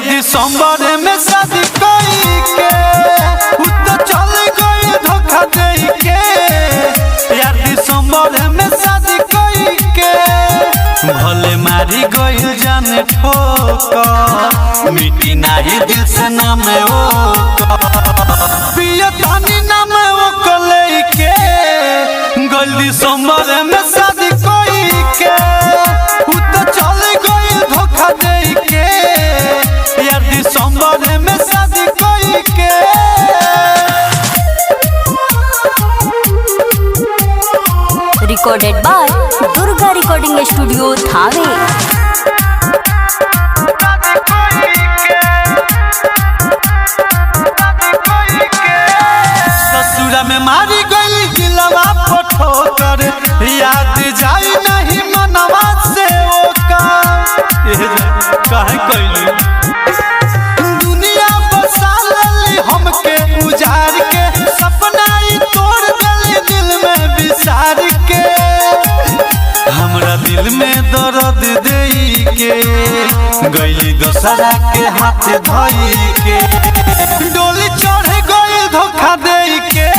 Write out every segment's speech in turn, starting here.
दिसंबर में शादी कई के चल गई धोखा दे के यार दिसंबर में शादी कई के भले मारी गई जाने ठोकर मिट्टी नहीं दिल से नाम पिया तानी नाम ले के गई दिसंबर में शादी कई के चल गई धोखा दे के यार दिसंबर में शादी कई के recorded by Durga recording studio Thawe. ससुरा में मारी गई दिलवा पठोकर याद जाई नहीं मनवा से काहे कइले दुनिया बसा लेली हमके उजाड़ के सपना ही तोड़ देली दिल में बिसार के हमरा दिल में दर्द देई के गईली दोसरा के हाथ धई के डोली चढ़ गई धोखा दे के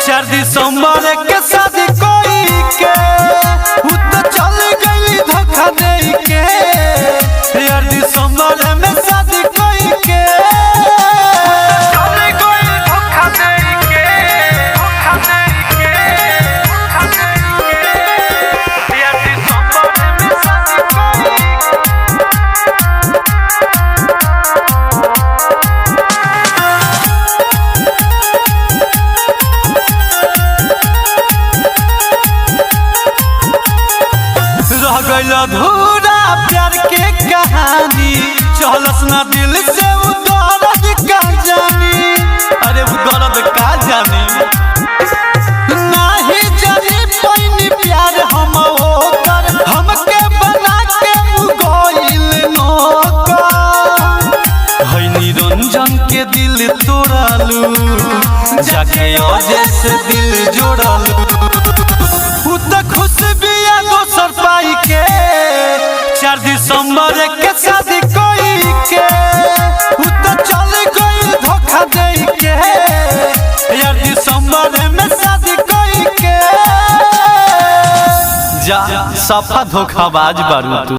4 दिसंबर के शादी कोई के चल गई धोखा दे के यार दिसंबर में शादी कोई के चल गई धोखा दे के यार दिसंबर में शादी कोई रह गइल अधूरा प्यार के कहानी चलस ना दिल से वो दर्द का जानी अरे वो दर्द का जानी नाही जानी पैनी प्यार हम होकर हमके बना के वो गइल नौकर है निरंजन के दिल तोड़ालू जाके अजय से दिल जोड़ालू खुश बिया दोसर पाई के 4 दिसंबर के शादी कोई के चल गई धोखा दे के यार दिसंबर में शादी कोई के जा सफा धोखाबाज बारू तू।